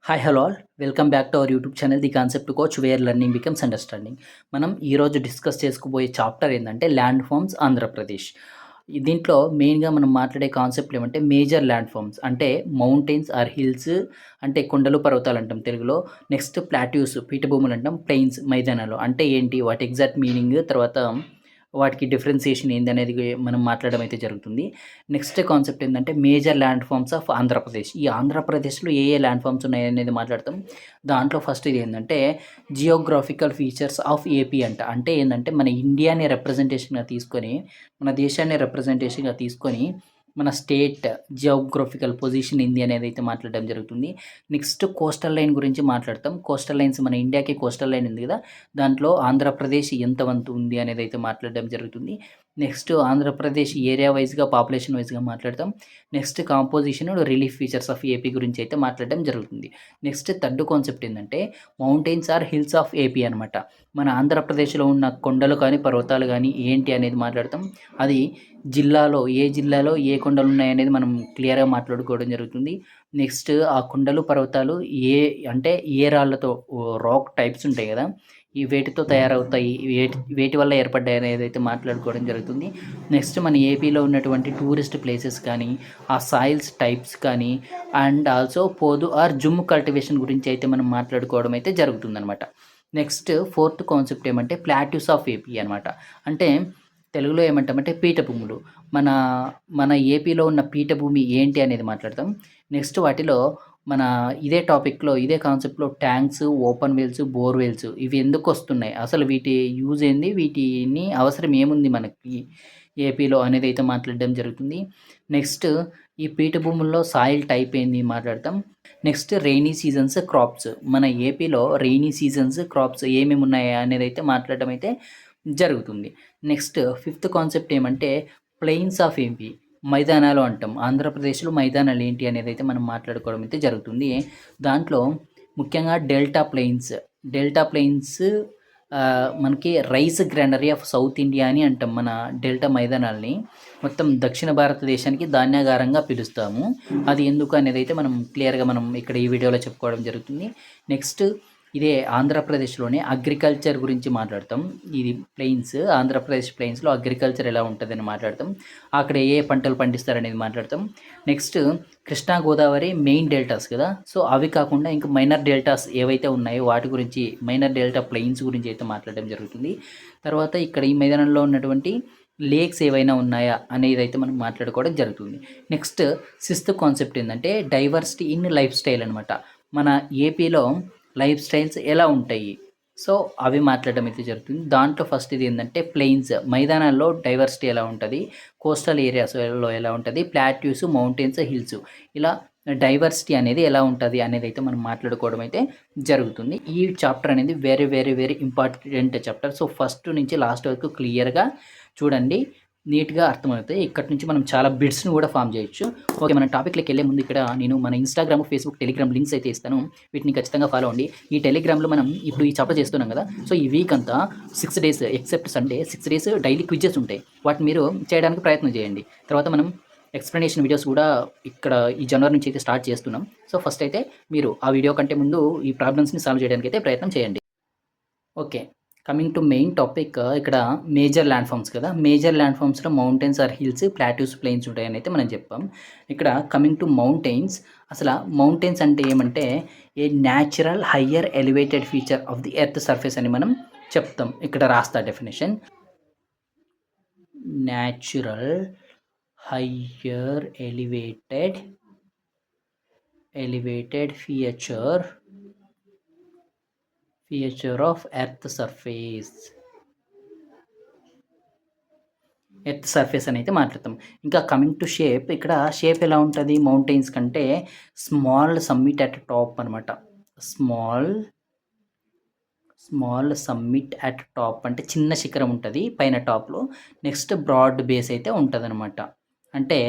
Hi hello all welcome back to our YouTube channel the concept coach where learning becomes understanding. మనం ఈరోజు discuss చేసుకోబోయే chapter ఏంటంటే land forms Andhra Pradesh. దీంట్లో మెయిన్గా మనం మాట్లాడే కాన్సెప్ట్లు ఏమంటే మేజర్ ల్యాండ్ ఫార్మ్స్ అంటే మౌంటైన్స్ ఆర్ హిల్స్ అంటే కొండలు పర్వతాలు అంటాం తెలుగులో. నెక్స్ట్ ప్లాట్యూస్ పీఠభూములు అంటాం, ప్లెయిన్స్ మైదానాలు అంటే ఏంటి, వాటి ఎగ్జాక్ట్ మీనింగ్, తర్వాత వాటికి డిఫరెన్సియేషన్ ఏందనేది మనం మాట్లాడడం అయితే జరుగుతుంది. నెక్స్ట్ కాన్సెప్ట్ ఏంటంటే major land forms of Andhra Pradesh. ఈ ఆంధ్రప్రదేశ్లో ఏ ల్యాండ్ ఫార్మ్స్ ఉన్నాయనేది మాట్లాడతాం. దాంట్లో ఫస్ట్ ఇది ఏంటంటే జియోగ్రాఫికల్ ఫీచర్స్ ఆఫ్ ఏపీ అంటే ఏంటంటే మన ఇండియాని రిప్రజెంటేషన్గా తీసుకొని, మన దేశాన్ని రిప్రజెంటేషన్గా తీసుకొని మన స్టేట్ జియోగ్రఫికల్ పొజిషన్ ఏంది అనేది అయితే మాట్లాడడం జరుగుతుంది. నెక్స్ట్ కోస్టల్ లైన్ గురించి మాట్లాడతాం. కోస్టల్ లైన్స్ మన ఇండియాకి కోస్టల్ లైన్ ఉంది కదా, దాంట్లో ఆంధ్రప్రదేశ్ ఎంత వంతు ఉంది అనేది అయితే మాట్లాడడం జరుగుతుంది. నెక్స్ట్ ఆంధ్రప్రదేశ్ ఏరియా వైజ్గా పాపులేషన్ వైజ్గా మాట్లాడతాం. Next composition relief features of AP గురించి అయితే మాట్లాడడం జరుగుతుంది. నెక్స్ట్ థర్డ్ కాన్సెప్ట్ ఏంటంటే mountains or hills of AP అనమాట. మన ఆంధ్రప్రదేశ్లో ఉన్న కొండలు కానీ పర్వతాలు కానీ ఏంటి అనేది మాట్లాడతాం. అది జిల్లాలో ఏ కొండలు ఉన్నాయనేది మనం క్లియర్గా మాట్లాడుకోవడం జరుగుతుంది. నెక్స్ట్ ఆ కొండలు పర్వతాలు ఏ అంటే ఏ రాళ్ళతో రాక్ టైప్స్ ఉంటాయి కదా, ఈ వేటితో తయారవుతాయి, వేటి వల్ల ఏర్పడ్డాయి అనేది అయితే మాట్లాడుకోవడం జరుగుతుంది. నెక్స్ట్ మన ఏపీలో ఉన్నటువంటి టూరిస్ట్ ప్లేసెస్ కానీ, ఆ సాయిల్స్ టైప్స్ కానీ, అండ్ ఆల్సో పోదు ఆర్ జుమ్ కల్టివేషన్ గురించి అయితే మనం మాట్లాడుకోవడం అయితే జరుగుతుందనమాట. నెక్స్ట్ ఫోర్త్ కాన్సెప్ట్ ఏమంటే ప్లాట్యూస్ ఆఫ్ ఏపీ అనమాట. అంటే తెలుగులో ఏమంటామంటే పీఠభూములు. మన మన ఏపీలో ఉన్న పీఠభూమి ఏంటి అనేది మాట్లాడతాం. నెక్స్ట్ వాటిలో మన ఇదే టాపిక్‌లో, ఇదే కాన్సెప్ట్‌లో ట్యాంక్స్, ఓపెన్ వెల్స్, బోర్‌వెల్స్ ఇవి ఎందుకొస్తున్నాయి? అసలు వీటి యూజ్ ఏంది? వీటిని అవసరం ఏముంది మనకి ఏపీలో అనేది అయితే మాట్లాడడం జరుగుతుంది. నెక్స్ట్ ఈ పీఠభూముల్లో సాయిల్ టైప్ ఏంది మాట్లాడతాం. Next rainy seasons, crops. మన ఏపీలో రెయినీ సీజన్స్, క్రాప్స్ ఏమేమి ఉన్నాయి అనేది అయితే మాట్లాడడం అయితే జరుగుతుంది. నెక్స్ట్ ఫిఫ్త్ కాన్సెప్ట్ ఏమంటే ప్లెయిన్స్ ఆఫ్ ఏపీ. మైదానాలు అంటాం. ఆంధ్రప్రదేశ్లో మైదానాలు ఏంటి అనేది అయితే మనం మాట్లాడుకోవడం అయితే జరుగుతుంది. దాంట్లో ముఖ్యంగా డెల్టా ప్లెయిన్స్ మనకి rice granary of south India అని అంటాం. మన డెల్టా మైదానాల్ని మొత్తం దక్షిణ భారతదేశానికి ధాన్యాగారంగా పిలుస్తాము. అది ఎందుకు అనేది అయితే మనం క్లియర్గా మనం ఇక్కడ ఈ వీడియోలో చెప్పుకోవడం జరుగుతుంది. నెక్స్ట్ ఇదే ఆంధ్రప్రదేశ్లోనే అగ్రికల్చర్ గురించి మాట్లాడతాం. ఇది ఆంధ్రప్రదేశ్ ప్లెయిన్స్లో అగ్రికల్చర్ ఎలా ఉంటుందని మాట్లాడతాం. అక్కడ ఏ పంటలు పండిస్తారనేది మాట్లాడతాం. Next Krishna Godavari main deltas కదా, సో అవి కాకుండా ఇంకా మైనర్ డెల్టాస్ ఏవైతే ఉన్నాయో వాటి గురించి, మైనర్ డెల్టా ప్లెయిన్స్ గురించి అయితే మాట్లాడడం జరుగుతుంది. తర్వాత ఇక్కడ ఈ మైదానంలో ఉన్నటువంటి లేక్స్ ఏవైనా ఉన్నాయా అనేది అయితే మనం మాట్లాడుకోవడం జరుగుతుంది. నెక్స్ట్ సిక్స్త్ కాన్సెప్ట్ ఏంటంటే డైవర్సిటీ ఇన్ లైఫ్ స్టైల్ అనమాట. మన ఏపీలో లైఫ్ స్టైల్స్ ఎలా ఉంటాయి, సో అవి మాట్లాడడం అయితే జరుగుతుంది. దాంట్లో ఫస్ట్ ఇది ఏంటంటే ప్లెయిన్స్ మైదానాల్లో డైవర్సిటీ ఎలా ఉంటుంది, కోస్టల్ ఏరియాస్లో ఎలా ఉంటుంది, ప్లాట్యూస్, మౌంటైన్స్, హిల్స్ ఇలా డైవర్సిటీ అనేది ఎలా ఉంటుంది అనేది అయితే మనం మాట్లాడుకోవడం అయితే జరుగుతుంది. ఈ చాప్టర్ అనేది very very very important chapter. So first నుంచి లాస్ట్ వరకు క్లియర్గా చూడండి, నీట్గా అర్థమవుతాయి. ఇక్కడి నుంచి మనం చాలా బిట్స్ని కూడా ఫామ్ చేయొచ్చు. ఓకే, మన టాపిక్లోకి వెళ్ళే ముందు ఇక్కడ నేను మన ఇన్స్టాగ్రామ్, ఫేస్బుక్, టెలిగ్రామ్ లింక్స్ అయితే ఇస్తాను. వీటిని ఖచ్చితంగా ఫాలో అవ్వండి. ఈ టెలిగ్రామ్లో మనం ఇప్పుడు ఈ చాప్టర్ చేస్తున్నాం కదా, సో ఈ వీక్ అంతా 6 days except Sunday 6 days daily quizzes ఉంటాయి. వాటిని మీరు చేయడానికి ప్రయత్నం చేయండి. తర్వాత మనం ఎక్స్ప్లెనేషన్ వీడియోస్ కూడా ఇక్కడ ఈ జనవరి నుంచి అయితే స్టార్ట్ చేస్తున్నాం. సో ఫస్ట్ అయితే మీరు ఆ వీడియో కంటే ముందు ఈ ప్రాబ్లమ్స్ని సాల్వ్ చేయడానికి అయితే ప్రయత్నం చేయండి. Okay, coming to main topic, ఇక్కడ మేజర్ ల్యాండ్ ఫార్మ్స్ కదా, మేజర్ ల్యాండ్ ఫార్మ్స్లో mountains or hills, plateaus, plains ఉంటాయని అయితే మనం చెప్పాం. ఇక్కడ కమింగ్ టు మౌంటైన్స్, అసలు మౌంటైన్స్ అంటే ఏమంటే a natural higher elevated feature of the earth surface అని మనం చెప్తాం. ఇక్కడ రాస్తా definition: natural higher elevated feature of earth surface అని అయితే మాట్లాడతాం. ఇంకా కమింగ్ టు షేప్, ఇక్కడ షేప్ ఎలా ఉంటుంది మౌంటైన్స్ కంటే స్మాల్ సమ్మిట్ అట్ టాప్ అనమాట. స్మాల్ సమ్మిట్ అట్ టాప్ అంటే చిన్న శిఖరం ఉంటుంది పైన టాప్లో. నెక్స్ట్ బ్రాడ్ బేస్ అయితే ఉంటుంది అనమాట. అంటే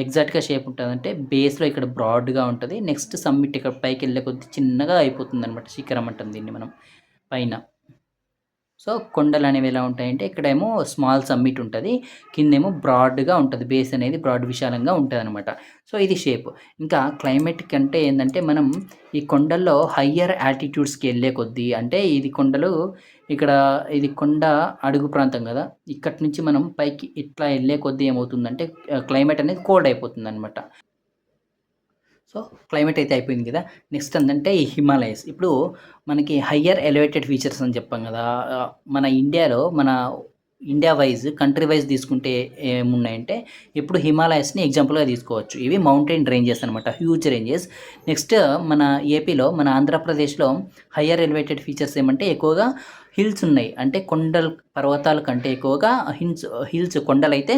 ఎగ్జాక్ట్గా షేప్ ఉంటుంది అంటే బేస్లో ఇక్కడ బ్రాడ్గా ఉంటుంది, నెక్స్ట్ సమ్మిట్ ఇక్కడ పైకి వెళ్ళే కొద్ది చిన్నగా అయిపోతుంది అనమాట. శిఖరం అంటాం దీన్ని మనం పైన. సో కొండలు అనేవి ఎలా ఉంటాయంటే ఇక్కడేమో స్మాల్ సమ్మిట్ ఉంటుంది, కిందేమో బ్రాడ్గా ఉంటుంది, బేస్ అనేది బ్రాడ్ విశాలంగా ఉంటుంది అనమాట. సో ఇది షేప్. ఇంకా క్లైమేట్ కంటే ఏంటంటే మనం ఈ కొండల్లో హయ్యర్ ఆల్టిట్యూడ్స్కి వెళ్ళే కొద్దీ, అంటే ఇది కొండలు ఇక్కడ ఇది కొండ అడుగు ప్రాంతం కదా, ఇక్కడి నుంచి మనం పైకి ఇట్లా వెళ్ళే కొద్దీ ఏమవుతుందంటే క్లైమేట్ అనేది కోల్డ్ అయిపోతుంది అనమాట. సో క్లైమేట్ అయితే అయిపోయింది కదా. నెక్స్ట్ ఏంటంటే ఈ హిమాలయస్. ఇప్పుడు మనకి హయ్యర్ ఎలివేటెడ్ ఫీచర్స్ అని చెప్పాం కదా. మన ఇండియాలో ఇండియా వైజ్ కంట్రీ వైజ్ తీసుకుంటే ఏమున్నాయంటే ఇప్పుడు హిమాలయస్ని ఎగ్జాంపుల్గా తీసుకోవచ్చు. ఇవి మౌంటైన్ రేంజెస్ అనమాట, హ్యూజ్ రేంజెస్. నెక్స్ట్ మన ఏపీలో, మన ఆంధ్రప్రదేశ్లో హయ్యర్ ఎలివేటెడ్ ఫీచర్స్ ఏమంటే ఎక్కువగా హిల్స్ ఉన్నాయి. అంటే కొండలు పర్వతాల కంటే ఎక్కువగా హిల్స్ కొండలైతే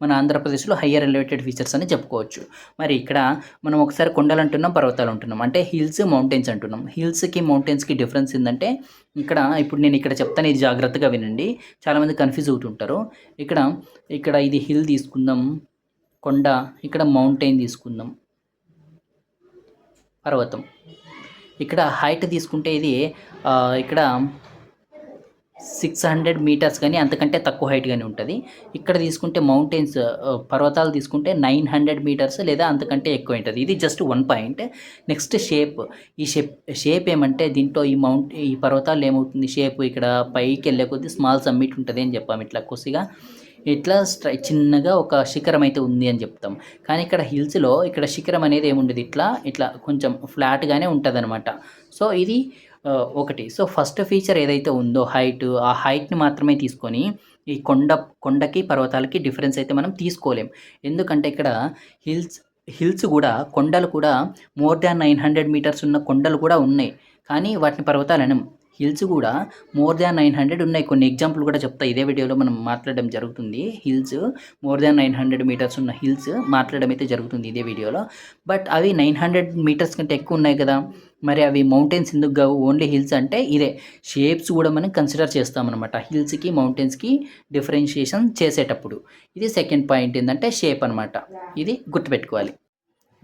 మన ఆంధ్రప్రదేశ్లో హయ్యర్ ఎలివేటెడ్ ఫీచర్స్ అని చెప్పుకోవచ్చు. మరి ఇక్కడ మనం ఒకసారి కొండలు అంటున్నాం, పర్వతాలు అంటున్నాం, అంటే హిల్స్ మౌంటైన్స్ అంటున్నాం. హిల్స్కి మౌంటైన్స్కి డిఫరెన్స్ ఏంటంటే ఇప్పుడు నేను ఇక్కడ చెప్తాను, ఇది జాగ్రత్తగా వినండి, చాలామంది కన్ఫ్యూజ్ అవుతుంటారు. ఇక్కడ ఇది హిల్ తీసుకుందాం, కొండ, ఇక్కడ మౌంటైన్ తీసుకుందాం, పర్వతం. ఇక్కడ హైట్ తీసుకుంటే ఇది ఇక్కడ 600 మీటర్స్ కానీ అంతకంటే తక్కువ హైట్ కానీ ఉంటుంది. ఇక్కడ తీసుకుంటే మౌంటైన్స్, పర్వతాలు తీసుకుంటే 900 మీటర్స్ లేదా అంతకంటే ఎక్కువ ఉంటుంది. ఇది జస్ట్ 1 పాయింట్. Next shape. ఈ షేప్ ఏమంటే దీంట్లో ఈ పర్వతాలు ఏమవుతుంది, షేప్ ఇక్కడ పైకి వెళ్ళే కొద్దీ స్మాల్ సమ్మిట్ ఉంటుంది అని చెప్పాము. ఇట్లా కొద్దిగా ఇట్లా చిన్నగా ఒక శిఖరం అయితే ఉంది అని చెప్తాం. కానీ ఇక్కడ హిల్స్లో ఇక్కడ శిఖరం అనేది ఏముండదు, ఇట్లా కొంచెం ఫ్లాట్గానే ఉంటుంది అనమాట. సో ఇది ఒకటి. సో ఫస్ట్ ఫీచర్ ఏదైతే ఉందో హైట్, ఆ హైట్ని మాత్రమే తీసుకొని ఈ కొండకి పర్వతాలకి డిఫరెన్స్ అయితే మనం తీసుకోలేం. ఎందుకంటే ఇక్కడ హిల్స్ కూడా, కొండలు కూడా మోర్ దాన్ 900 మీటర్స్ ఉన్న కొండలు కూడా ఉన్నాయి, కానీ వాటిని పర్వతాలు అనం. హిల్స్ కూడా మోర్ దాన్ 900 ఉన్నాయి. కొన్ని ఎగ్జాంపుల్ కూడా చెప్తా, ఇదే వీడియోలో మనం మాట్లాడడం జరుగుతుంది. హిల్స్ మోర్ దాన్ 900 మీటర్స్ ఉన్న హిల్స్ మాట్లాడడం అయితే జరుగుతుంది ఇదే వీడియోలో. బట్ అవి 900 మీటర్స్ కంటే ఎక్కువ ఉన్నాయి కదా, మరి అవి మౌంటైన్స్ ఎందుకు కావు, ఓన్లీ హిల్స్ అంటే ఇదే షేప్స్ కూడా మనం కన్సిడర్ చేస్తామన్నమాట హిల్స్కి మౌంటైన్స్కి డిఫరెన్షియేషన్ చేసేటప్పుడు. ఇది సెకండ్ పాయింట్ ఏంటంటే షేప్ అనమాట, ఇది గుర్తుపెట్టుకోవాలి.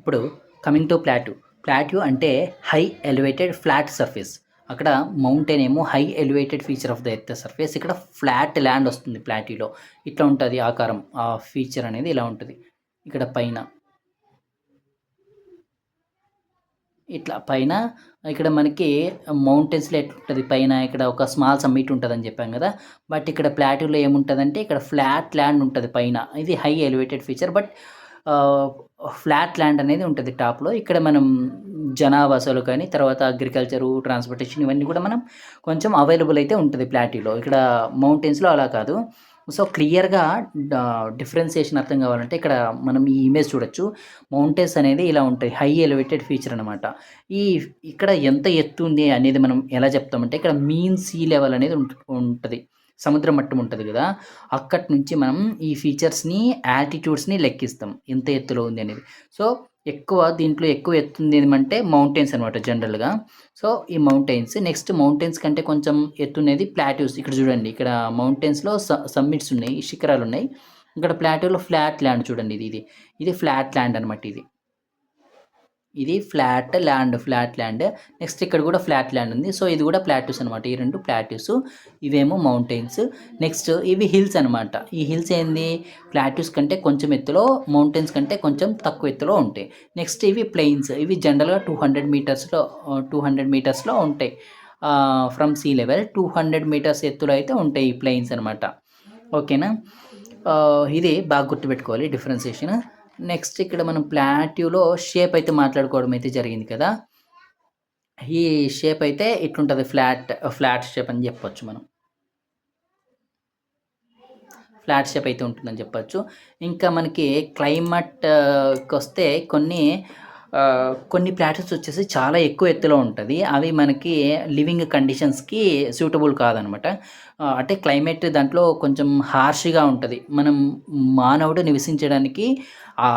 ఇప్పుడు కమింగ్ టు ప్లాట్యూ అంటే హై ఎలివేటెడ్ ఫ్లాట్ సర్ఫేస్. అక్కడ మౌంటైన్ ఏమో high elevated feature of the earth surface, ఇక్కడ ఫ్లాట్ ల్యాండ్ వస్తుంది ప్లాట్యూలో. ఇట్లా ఉంటుంది ఆకారం, ఆ ఫీచర్ అనేది ఇలా ఉంటుంది. ఇక్కడ పైన ఇక్కడ మనకి మౌంటైన్స్లో ఎట్లుంటుంది, పైన ఇక్కడ ఒక స్మాల్ సమ్మిట్ ఉంటుందని చెప్పాం కదా. బట్ ఇక్కడ ప్లాట్యూలో ఏముంటుందంటే ఇక్కడ ఫ్లాట్ ల్యాండ్ ఉంటుంది పైన. ఇది high elevated feature, but flat land అనేది ఉంటుంది టాప్లో. ఇక్కడ మనం జనావాసాలు కానీ, తర్వాత అగ్రికల్చరు, ట్రాన్స్పోర్టేషన్, ఇవన్నీ కూడా మనం కొంచెం అవైలబుల్ అయితే ఉంటుంది ప్లాట్యూలో. ఇక్కడ మౌంటైన్స్లో అలా కాదు. సో క్లియర్గా డిఫరెన్సియేషన్ అర్థం కావాలంటే ఇక్కడ మనం ఈ ఇమేజ్ చూడొచ్చు. మౌంటైన్స్ అనేది ఇలా ఉంటాయి, హై ఎలివేటెడ్ ఫీచర్ అనమాట. ఇక్కడ ఎంత ఎత్తు ఉంది అనేది మనం ఎలా చెప్తామంటే ఇక్కడ మీన్ సీ లెవెల్ అనేది ఉంటుంది, సముద్ర మట్టం ఉంటుంది కదా, అక్కడి నుంచి మనం ఈ ఫీచర్స్ని, యాల్టిట్యూడ్స్ని లెక్కిస్తాం ఎంత ఎత్తులో ఉంది అనేది. సో దీంట్లో ఎక్కువ ఎత్తుంది ఏమంటే మౌంటైన్స్ అనమాట జనరల్గా. సో ఈ మౌంటైన్స్, నెక్స్ట్ మౌంటైన్స్ కంటే కొంచెం ఎత్తునేది ప్లాట్యూస్. ఇక్కడ చూడండి, ఇక్కడ మౌంటైన్స్లో సమ్మిట్స్ ఉన్నాయి, శిఖరాలు ఉన్నాయి. ఇక్కడ ప్లాట్యూలో ఫ్లాట్ ల్యాండ్ చూడండి, ఇది ఫ్లాట్ ల్యాండ్ అనమాట. ఇది ఫ్లాట్ ల్యాండ్. నెక్స్ట్ ఇక్కడ కూడా ఫ్లాట్ ల్యాండ్ ఉంది. సో ఇది కూడా ప్లాట్యూస్ అనమాట. ఈ రెండు ప్లాట్యూస్, ఇవేమో మౌంటైన్స్. నెక్స్ట్ ఇవి హిల్స్ అనమాట. ఈ హిల్స్ ఏంది, ప్లాట్యూస్ కంటే కొంచెం ఎత్తులో, మౌంటైన్స్ కంటే కొంచెం తక్కువ ఎత్తులో ఉంటాయి. నెక్స్ట్ ఇవి ప్లెయిన్స్. ఇవి జనరల్గా 200 మీటర్స్లో ఉంటాయి. ఫ్రమ్ సీ లెవెల్ 200 మీటర్స్ ఎత్తులో అయితే ఉంటాయి ఈ ప్లెయిన్స్ అనమాట. ఓకేనా, ఇది బాగా గుర్తుపెట్టుకోవాలి డిఫరెన్సియేషన్. నెక్స్ట్ ఇక్కడ మనం ప్లాట్యూలో షేప్ అయితే మాట్లాడుకోవడం అయితే జరిగింది కదా. ఈ షేప్ అయితే ఇట్లుంటుంది, ఫ్లాట్ షేప్ అని చెప్పొచ్చు మనం. ఫ్లాట్ షేప్ అయితే ఉంటుందని చెప్పొచ్చు. ఇంకా మనకి క్లైమేట్కి వస్తే కొన్ని ప్లాట్యూస్ వచ్చేసి చాలా ఎక్కువ ఎత్తులో ఉంటుంది. అవి మనకి లివింగ్ కండిషన్స్కి సూటబుల్ కాదనమాట. అంటే క్లైమేట్ దాంట్లో కొంచెం హార్ష్గా ఉంటుంది. మానవుడు నివసించడానికి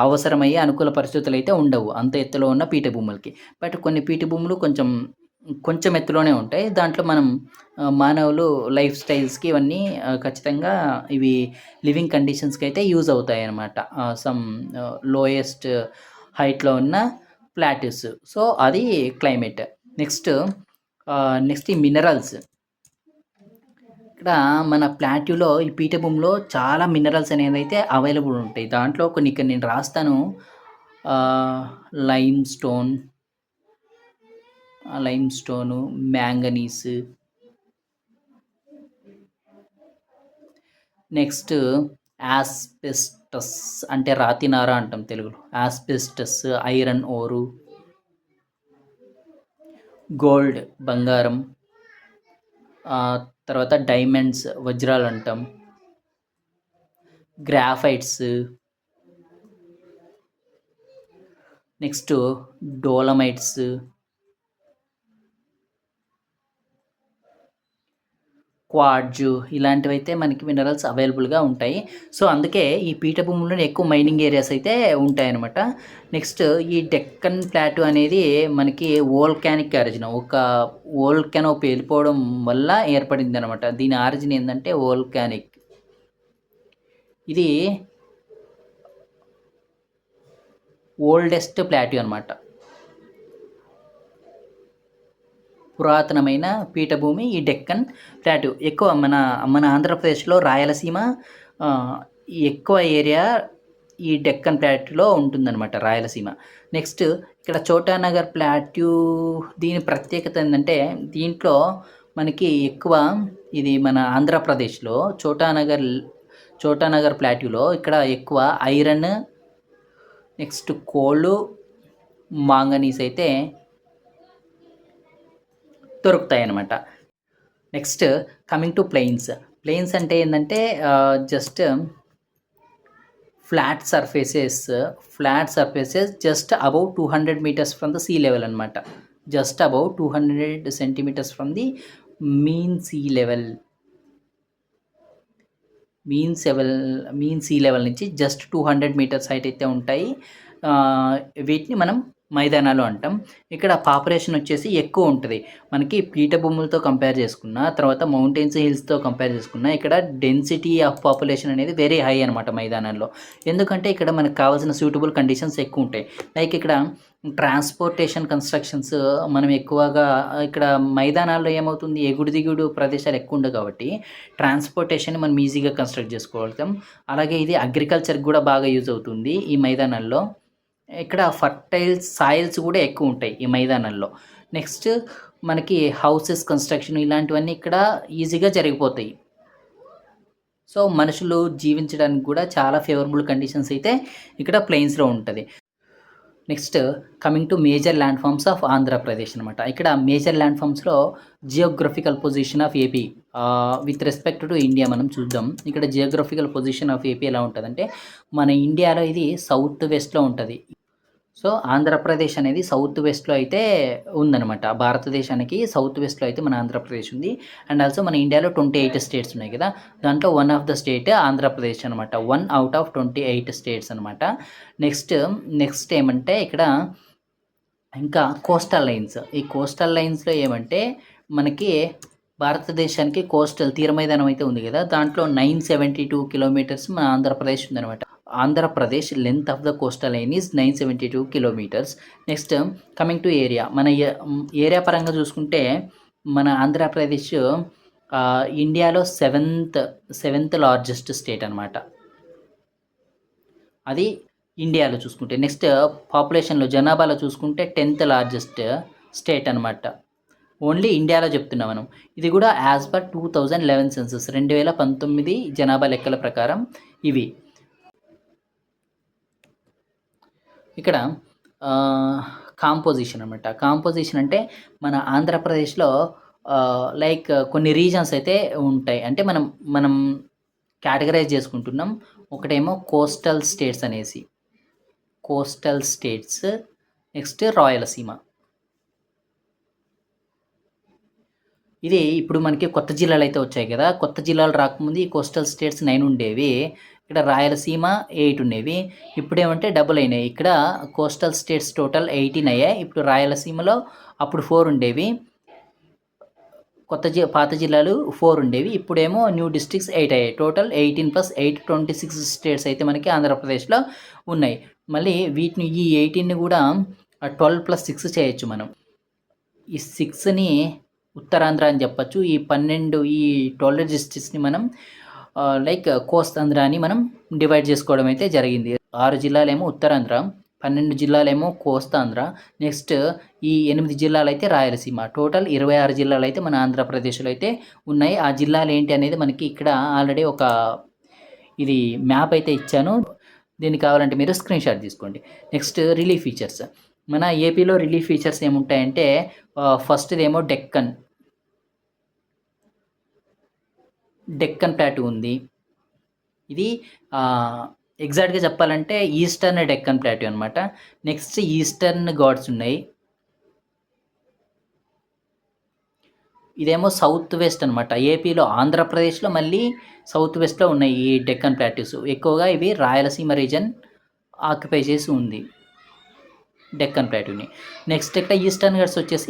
అవసరమయ్యే అనుకూల పరిస్థితులు అయితే ఉండవు అంత ఎత్తులో ఉన్న పీఠభూములకి. బట్ కొన్ని పీఠభూములు కొంచెం ఎత్తులోనే ఉంటాయి. దాంట్లో మానవులు లైఫ్ స్టైల్స్కి ఇవన్నీ ఖచ్చితంగా ఇవి లివింగ్ కండిషన్స్కి అయితే యూజ్ అవుతాయి అన్నమాట. సమ్ లోయెస్ట్ హైట్లో ఉన్న ప్లాట్యూస్. సో అది క్లైమేట్. నెక్స్ట్ ఈ మినరల్స్. ఇక్కడ మన ప్లాట్యూలో ఈ పీఠభూమిలో చాలా మినరల్స్ అనేది అయితే అవైలబుల్ ఉంటాయి. దాంట్లో కొన్ని ఇక్కడ నేను రాస్తాను. Lime stone, manganese, next asbestos అంటే రాతినార అంటాం తెలుగులో. యాస్బెస్టస్, ఐరన్ ఓరు, గోల్డ్ బంగారం, తర్వాత డైమండ్స్ వజ్రాలు అంటాం, గ్రాఫైట్స్, నెక్స్ట్ డోలమైట్స్, క్వార్ట్జ్ ఇలాంటివి అయితే మనకి మినరల్స్ అవైలబుల్గా ఉంటాయి. సో అందుకే ఈ పీఠభూముల్లో ఎక్కువ మైనింగ్ ఏరియాస్ అయితే ఉంటాయన్నమాట. నెక్స్ట్ ఈ డెక్కన్ ప్లాటూ అనేది మనకి వోల్కానిక్ ఆరిజిన్, ఒక వోల్కానో పేలిపోవడం వల్ల ఏర్పడింది అనమాట. దీని ఆరిజిన్ ఏంటంటే వోల్కానిక్. ఇది ఓల్డెస్ట్ ప్లాట్యూ అనమాట. పురాతనమైన పీఠభూమి ఈ డెక్కన్ ప్లాట్యూ. ఎక్కువ మన ఆంధ్రప్రదేశ్లో రాయలసీమ ఎక్కువ ఏరియా ఈ డెక్కన్ ప్లాట్యూలో ఉంటుందన్నమాట, రాయలసీమ. నెక్స్ట్ ఇక్కడ చోటానగర్ ప్లాట్యూ, దీని ప్రత్యేకత ఏంటంటే దీంట్లో మనకి ఎక్కువ ఇది మన ఆంధ్రప్రదేశ్లో చోటానగర్ ప్లాట్యూలో ఇక్కడ ఎక్కువ ఐరన్, నెక్స్ట్ కోళ్ళు, మాంగనీస్ అయితే దొరుకుతాయి అన్నమాట. నెక్స్ట్ కమింగ్ టు ప్లెయిన్స్ అంటే ఏంటంటే just flat surfaces just above 200 meters from the sea level అనమాట. Just above 200 centimeters from the mean sea level నుంచి జస్ట్ 200 meters హైట్ అయితే ఉంటాయి. వీటిని మనం మైదానాలు అంటాం. ఇక్కడ పాపులేషన్ వచ్చేసి ఎక్కువ ఉంటుంది. మనకి పీఠభూములతో కంపేర్ చేసుకున్న, తర్వాత మౌంటైన్స్, హిల్స్తో కంపేర్ చేసుకున్న ఇక్కడ డెన్సిటీ ఆఫ్ పాపులేషన్ అనేది వెరీ హై అనమాట మైదానాల్లో. ఎందుకంటే ఇక్కడ మనకు కావాల్సిన సూటబుల్ కండిషన్స్ ఎక్కువ ఉంటాయి. లైక్ ఇక్కడ ట్రాన్స్పోర్టేషన్ కన్స్ట్రక్షన్స్ మనం ఎక్కువగా ఇక్కడ మైదానాల్లో ఏమవుతుంది, ఎగుడు దిగుడు ప్రదేశాలు ఎక్కువ ఉండవు కాబట్టి ట్రాన్స్పోర్టేషన్ మనం ఈజీగా కన్స్ట్రక్ట్ చేసుకోగలుగుతాం. అలాగే ఇది అగ్రికల్చర్కి కూడా బాగా యూజ్ అవుతుంది ఈ మైదానాల్లో. ఇక్కడ ఫర్టైల్ సాయిల్స్ కూడా ఎక్కువ ఉంటాయి ఈ మైదానాల్లో. నెక్స్ట్ మనకి హౌసెస్ కన్స్ట్రక్షన్ ఇలాంటివన్నీ ఇక్కడ ఈజీగా జరిగిపోతాయి. సో మనుషులు జీవించడానికి కూడా చాలా ఫేవరబుల్ కండిషన్స్ అయితే ఇక్కడ ప్లెయిన్స్లో ఉంటుంది. Next coming to major land forms of Andhra Pradesh అనమాట. ఇక్కడ major land ఫామ్స్లో geographical position of AP with respect to India మనం చూద్దాం. ఇక్కడ జియోగ్రఫికల్ పొజిషన్ ఆఫ్ ఏపీ ఎలా ఉంటుందంటే మన ఇండియాలో ఇది సౌత్ వెస్ట్లో ఉంటుంది. సో ఆంధ్రప్రదేశ్ అనేది సౌత్ వెస్ట్లో అయితే ఉందన్నమాట. భారతదేశానికి సౌత్ వెస్ట్లో అయితే మన ఆంధ్రప్రదేశ్ ఉంది. అండ్ ఆల్సో మన ఇండియాలో 28 స్టేట్స్ ఉన్నాయి కదా, దాంట్లో one of the state Andhra Pradesh అనమాట. 1 out of 28 స్టేట్స్ అనమాట. నెక్స్ట్ ఏమంటే ఇక్కడ ఇంకా కోస్టల్ లైన్స్. ఈ కోస్టల్ లైన్స్లో ఏమంటే మనకి భారతదేశానికి కోస్టల్ తీరమైదానం అయితే ఉంది కదా, దాంట్లో 972 kilometers మన ఆంధ్రప్రదేశ్ ఉందన్నమాట. Andhra Pradesh length of the coastal line is 972 kilometers. Next coming to area, మన ఏరియా పరంగా చూసుకుంటే మన ఆంధ్రప్రదేశ్ ఇండియాలో సెవెంత్ లార్జెస్ట్ స్టేట్ అనమాట. అది ఇండియాలో చూసుకుంటే. నెక్స్ట్ పాపులేషన్లో జనాభాలో చూసుకుంటే 10th లార్జెస్ట్ స్టేట్ అనమాట. ఓన్లీ ఇండియాలో చెప్తున్నాం మనం. ఇది కూడా యాజ్ పర్ 2011 సెన్సస్ 2019 జనాభా లెక్కల ప్రకారం ఇవి. ఇక్కడ కాంపోజిషన్ అనమాట. కాంపోజిషన్ అంటే మన ఆంధ్రప్రదేశ్లో లైక్ కొన్ని రీజన్స్ అయితే ఉంటాయి. అంటే మనం కేటగరైజ్ చేసుకుంటున్నాం. ఒకటేమో కోస్టల్ స్టేట్స్ అనేసి, కోస్టల్ స్టేట్స్. నెక్స్ట్ రాయలసీమ. ఇది ఇప్పుడు మనకి కొత్త జిల్లాలు అయితే వచ్చాయి కదా, కొత్త జిల్లాలు రాకముందు ఈ కోస్టల్ స్టేట్స్ 9 ఉండేవి. ఇక్కడ రాయలసీమ 8 ఉండేవి. ఇప్పుడు ఏమంటే డబుల్ అయినాయి. ఇక్కడ కోస్టల్ స్టేట్స్ టోటల్ 18 అయ్యాయి. ఇప్పుడు రాయలసీమలో అప్పుడు 4 ఉండేవి. పాత జిల్లాలు 4 ఉండేవి. ఇప్పుడేమో న్యూ డిస్ట్రిక్ట్స్ 8 అయ్యాయి. టోటల్ 18 + 8 26 స్టేట్స్ అయితే మనకి ఆంధ్రప్రదేశ్లో ఉన్నాయి. మళ్ళీ వీటిని ఈ 18ని కూడా 12 + 6 చేయొచ్చు మనం. ఈ 6ని ఉత్తరాంధ్ర అని చెప్పొచ్చు. ఈ 12 డిస్ట్రిక్ట్స్‌ని మనం లైక్ కోస్తాంధ్ర అని మనం డివైడ్ చేసుకోవడం అయితే జరిగింది. 6 జిల్లాలేమో ఉత్తరాంధ్ర, 12 జిల్లాలేమో కోస్తాంధ్ర, నెక్స్ట్ ఈ 8 జిల్లాలైతే రాయలసీమ. టోటల్ 26 జిల్లాలైతే మన ఆంధ్రప్రదేశ్‌లో అయితే ఉన్నాయి. ఆ జిల్లాలు ఏంటి అనేది మనకి ఇక్కడ ఆల్రెడీ ఒక ఇది మ్యాప్ అయితే ఇచ్చాను. దీన్ని కావాలంటే మీరు స్క్రీన్‌షాట్ తీసుకోండి. Next relief features. మన ఏపీలో రిలీఫ్ ఫీచర్స్ ఏముంటాయంటే ఫస్ట్‌దేమో డెక్కన్ ప్లాటూ ఉంది. ఇది ఎగ్జాక్ట్‌గా చెప్పాలంటే ఈస్టర్న్ డెక్కన్ ప్లాటూ అనమాట. నెక్స్ట్ ఈస్టర్న్ ఘాట్స్ ఉన్నాయి. ఇదేమో సౌత్ వెస్ట్ అనమాట. ఏపీలో ఆంధ్రప్రదేశ్‌లో మళ్ళీ సౌత్ వెస్ట్‌లో ఉన్నాయి ఈ డెక్కన్ ప్లాటూస్. ఎక్కువగా ఇవి రాయలసీమ రీజన్ ఆక్యుపై చేసి ఉంది డెక్కన్ ప్లాటూని. నెక్స్ట్ ఇక్కడ ఈస్టర్న్ ఘాట్స్ వచ్చేసి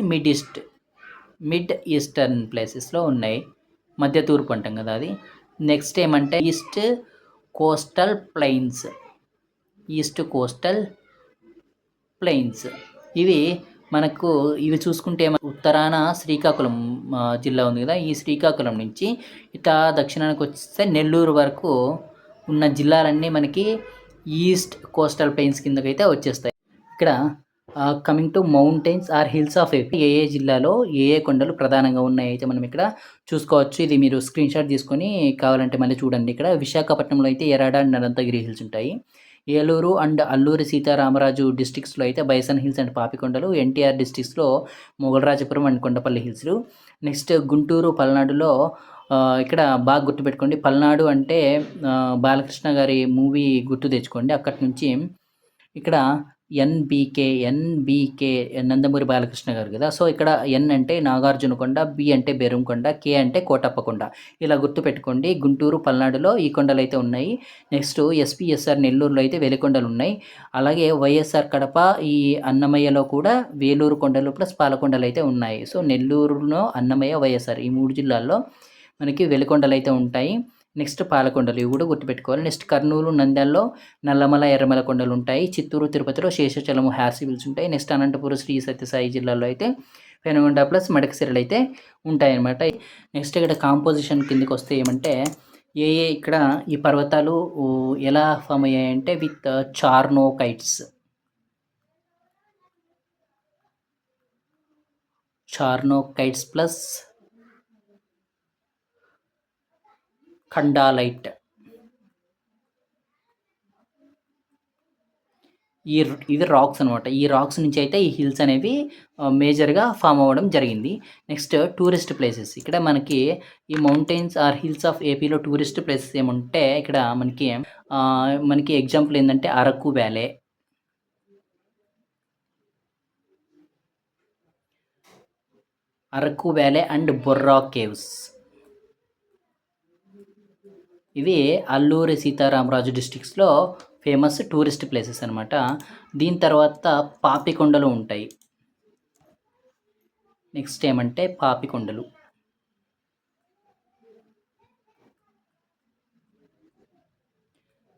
మిడ్ ఈస్టర్న్ ప్లేసెస్‌లో ఉన్నాయి. మధ్య తూర్పు అంటాం కదా అది. నెక్స్ట్ ఏమంటే ఈస్ట్ కోస్టల్ ప్లెయిన్స్ ఇవి చూసుకుంటే ఉత్తరాన శ్రీకాకుళం జిల్లా ఉంది కదా, ఈ శ్రీకాకుళం నుంచి ఇట్లా దక్షిణానికి వస్తే నెల్లూరు వరకు ఉన్న జిల్లాలన్నీ మనకి ఈస్ట్ కోస్టల్ ప్లెయిన్స్ కిందకైతే వచ్చేస్తాయి. ఇక్కడ coming to mountains or hills of AP, ఏ జిల్లాలో ఏ కొండలు ప్రధానంగా ఉన్నాయైతే మనం ఇక్కడ చూసుకోవచ్చు. ఇది మీరు స్క్రీన్‌షాట్ తీసుకొని కావాలంటే మళ్ళీ చూడండి. ఇక్కడ విశాఖపట్నంలో అయితే ఎరాడ అండ్ అనంతగిరి హిల్స్ ఉంటాయి. ఏలూరు అండ్ అల్లూరి సీతారామరాజు డిస్ట్రిక్ట్స్‌లో అయితే bison hills and Papikondalu, NTR డిస్ట్రిక్ట్స్‌లో మొగలరాజపురం అండ్ కొండపల్లి హిల్స్‌లు. నెక్స్ట్ గుంటూరు, పల్నాడులో ఇక్కడ బాగా గుర్తుపెట్టుకోండి. పల్నాడు అంటే బాలకృష్ణ గారి మూవీ గుర్తు తెచ్చుకోండి. అక్కడి నుంచి ఇక్కడ ఎన్‌బీకే నందమూరి బాలకృష్ణ గారు కదా! సో, ఇక్కడ ఎన్ అంటే నాగార్జునకొండ, బి అంటే బెరుంకొండ, కే అంటే కోటప్పకొండ. ఇలా గుర్తుపెట్టుకోండి. గుంటూరు, పల్నాడులో ఈ కొండలైతే ఉన్నాయి. నెక్స్ట్ ఎస్‌పీఎస్‌ఆర్ నెల్లూరులో అయితే వెలికొండలున్నాయి. అలాగే వైఎస్‌ఆర్ కడప, ఈ అన్నమయ్యలో కూడా వేలూరు కొండలు ప్లస్ పాలకొండలైతే ఉన్నాయి. సో, నెల్లూరులో అన్నమయ్య, వైఎస్‌ఆర్ ఈ 3 జిల్లాల్లో మనకి వెలికొండలైతే ఉంటాయి. నెక్స్ట్ పాలకొండలు, ఇవి కూడా గుర్తుపెట్టుకోవాలి. నెక్స్ట్ కర్నూలు, నంద్యాలలో నల్లమల, ఎర్రమల కొండలు ఉంటాయి. చిత్తూరు, తిరుపతిలో శేషాచలము, హార్సిల్స్ ఉంటాయి. నెక్స్ట్ అనంతపురం, శ్రీ సత్యసాయి జిల్లాలో అయితే పెనుగొండ ప్లస్ మడకశిరలు అయితే ఉంటాయన్నమాట. నెక్స్ట్ ఇక్కడ కాంపోజిషన్ కిందకి వస్తే ఏమంటే ఇక్కడ ఈ పర్వతాలు ఎలా ఫామ్ అయ్యాయంటే విత్ చార్నోకైట్స్ ప్లస్ ఖండాలైట్. ఇవి రాక్స్ అనమాట. ఈ రాక్స్ నుంచి అయితే ఈ హిల్స్ అనేవి మేజర్‌గా ఫామ్ అవ్వడం జరిగింది. Next tourist places. ఇక్కడ మనకి ఈ మౌంటైన్స్ ఆర్ హిల్స్ ఆఫ్ ఏపీలో టూరిస్ట్ ప్లేసెస్ ఏముంటే ఇక్కడ మనకి ఎగ్జాంపుల్ ఏందంటే Araku valley. And Borra caves. ఇవి అల్లూరి సీతారామరాజు డిస్ట్రిక్ట్స్‌లో ఫేమస్ టూరిస్ట్ ప్లేసెస్ అనమాట. దీని తర్వాత పాపికొండలు ఉంటాయి. నెక్స్ట్ ఏమంటే పాపికొండలు.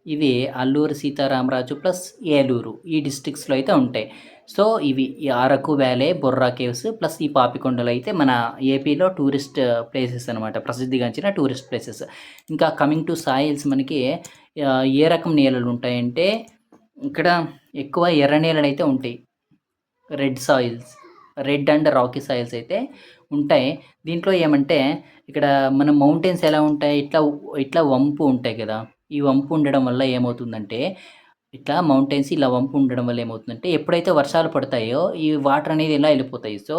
ఇవి అల్లూరి సీతారామరాజు ప్లస్ ఏలూరు ఈ డిస్ట్రిక్ట్స్‌లో అయితే ఉంటాయి. సో, ఇవి ఈ Araku valley, Borra caves plus ఈ పాపికొండలు అయితే మన ఏపీలో టూరిస్ట్ ప్లేసెస్ అనమాట. ప్రసిద్ధిగాంచిన టూరిస్ట్ ప్లేసెస్. ఇంకా కమింగ్ టు సాయిల్స్ మనకి ఏ రకం నేలలు ఉంటాయంటే ఇక్కడ ఎక్కువ ఎర్ర నేలలు అయితే ఉంటాయి. రెడ్ అండ్ రాకీ సాయిల్స్ అయితే ఉంటాయి. దీంట్లో ఏమంటే ఇక్కడ మన మౌంటైన్స్ ఎలా ఉంటాయి, ఇట్లా వంపు ఉంటాయి కదా! ఈ వంపు ఉండడం వల్ల ఏమవుతుందంటే ఇట్లా మౌంటైన్స్ ఇలా వంపు ఉండడం వల్ల ఏమవుతుందంటే ఎప్పుడైతే వర్షాలు పడతాయో ఈ వాటర్ అనేది ఇలా వెళ్ళిపోతాయి. సో,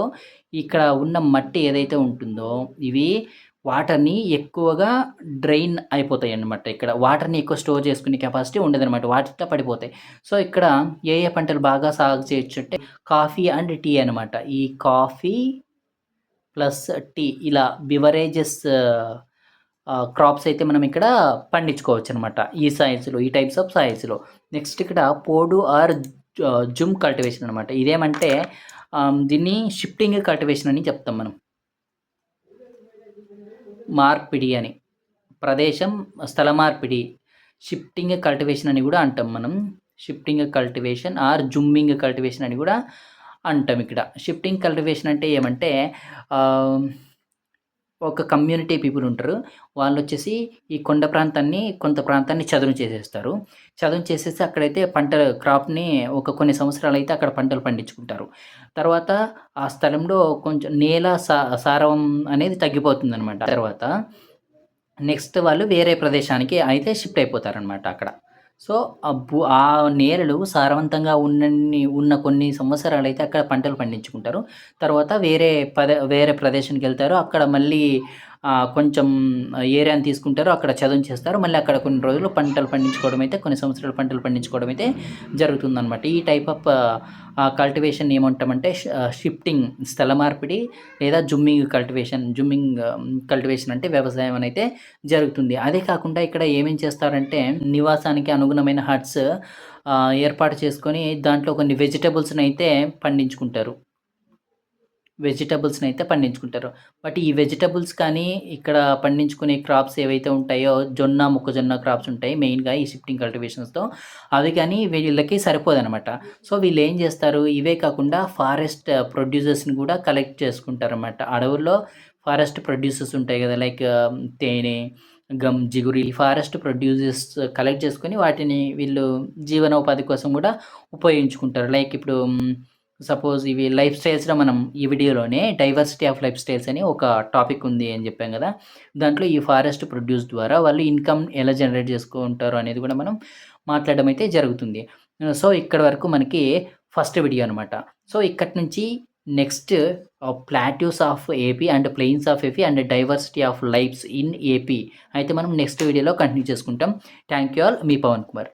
ఇక్కడ ఉన్న మట్టి ఏదైతే ఉంటుందో ఇవి వాటర్‌ని ఎక్కువగా డ్రైన్ అయిపోతాయి అన్నమాట. ఇక్కడ వాటర్‌ని ఎక్కువ స్టోర్ చేసుకునే కెపాసిటీ ఉండదనమాట. వాటితో పడిపోతాయి. సో, ఇక్కడ ఏ పంటలు బాగా సాగు చేయొచ్చు అంటే కాఫీ అండ్ టీ అనమాట. ఈ కాఫీ ప్లస్ టీ ఇలా బివరేజెస్ క్రాప్స్ అయితే మనం ఇక్కడ పండించుకోవచ్చు అనమాట. ఈ టైప్స్ ఆఫ్ సాయిల్స్‌లో. నెక్స్ట్ ఇక్కడ పోడు ఆర్ జుమ్ కల్టివేషన్ అనమాట. ఇదేమంటే దీన్ని షిఫ్టింగ్ కల్టివేషన్ అని చెప్తాం మనం. మార్పిడి అని. ప్రదేశం స్థల మార్పిడి. షిఫ్టింగ్ కల్టివేషన్ అని కూడా అంటాం మనం. షిఫ్టింగ్ కల్టివేషన్ ఆర్ జుమ్మింగ్ కల్టివేషన్ అని కూడా అంటాం ఇక్కడ. షిఫ్టింగ్ కల్టివేషన్ అంటే ఏమంటే ఆహ్, ఒక కమ్యూనిటీ పీపుల్ ఉంటారు. వాళ్ళొచ్చేసి ఈ కొండ ప్రాంతాన్ని, కొంత ప్రాంతాన్ని చదును చేసేస్తారు. చదును చేసేసి అక్కడైతే పంటలు క్రాప్‌ని ఒక కొన్ని సంవత్సరాలైతే అక్కడ పంటలు పండించుకుంటారు. తర్వాత ఆ స్థలంలో కొంచెం నేల సారవం అనేది తగ్గిపోతుందనమాట. తర్వాత నెక్స్ట్ వాళ్ళు వేరే ప్రదేశానికి అయితే షిఫ్ట్ అయిపోతారనమాట అక్కడ. సో, ఆ నేలలు సారవంతంగా ఉన్న కొన్ని సంవత్సరాలైతే అక్కడ పంటలు పండించుకుంటారు. తర్వాత వేరే ప్రదేశానికెళ్తారు. అక్కడ మళ్ళీ కొంచెం ఏరియాని తీసుకుంటారు. అక్కడ చదును చేస్తారు. మళ్ళీ అక్కడ కొన్ని రోజులు పంటలు పండించుకోవడం అయితే, కొన్ని సంవత్సరాలు పంటలు పండించుకోవడం అయితే జరుగుతుందనమాట. ఈ టైప్ ఆఫ్ కల్టివేషన్ ఏమంటామంటే షిఫ్టింగ్, స్థల మార్పిడి లేదా కల్టివేషన్ అంటే వ్యవసాయం అనైతే జరుగుతుంది. అదే కాకుండా ఇక్కడ ఏమేం చేస్తారంటే నివాసానికి అనుగుణమైన హట్స్ ఏర్పాటు చేసుకొని దాంట్లో కొన్ని వెజిటబుల్స్‌నైతే పండించుకుంటారు. బట్ ఈ వెజిటబుల్స్ కానీ, ఇక్కడ పండించుకునే క్రాప్స్ ఏవైతే ఉంటాయో మొక్కజొన్న క్రాప్స్ ఉంటాయి మెయిన్‌గా ఈ షిఫ్టింగ్ కల్టివేషన్స్‌తో. అవి కానీ వీళ్ళకి సరిపోదనమాట. సో, వీళ్ళేం చేస్తారు, ఇవే కాకుండా ఫారెస్ట్ ప్రొడ్యూసర్స్‌ని కూడా కలెక్ట్ చేసుకుంటారనమాట. అడవుల్లో ఫారెస్ట్ ప్రొడ్యూసర్స్ ఉంటాయి కదా! లైక్ తేనె, గమ్, జిగురు ఈ ఫారెస్ట్ ప్రొడ్యూసర్స్ కలెక్ట్ చేసుకొని వాటిని వీళ్ళు జీవనోపాధి కోసం కూడా ఉపయోగించుకుంటారు. లైక్ ఇప్పుడు సపోజ్ ఇవి లైఫ్ స్టైల్స్‌లో మనం ఈ వీడియోలోనే డైవర్సిటీ ఆఫ్ లైఫ్ స్టైల్స్ అని ఒక టాపిక్ ఉంది అని చెప్పాం కదా! దాంట్లో ఈ ఫారెస్ట్ ప్రొడ్యూస్ ద్వారా వాళ్ళు ఇన్‌కమ్ ఎలా జనరేట్ చేసుకుంటారు అనేది కూడా మనం మాట్లాడడం అయితే జరుగుతుంది. సో, ఇక్కడి వరకు మనకి ఫస్ట్ వీడియో అనమాట. సో, ఇక్కడి నుంచి next plateaus of AP and plains of AP and diversity of lifes in AP అయితే మనం నెక్స్ట్ వీడియోలో కంటిన్యూ చేసుకుంటాం. Thank you all. మీ పవన్ కుమార్.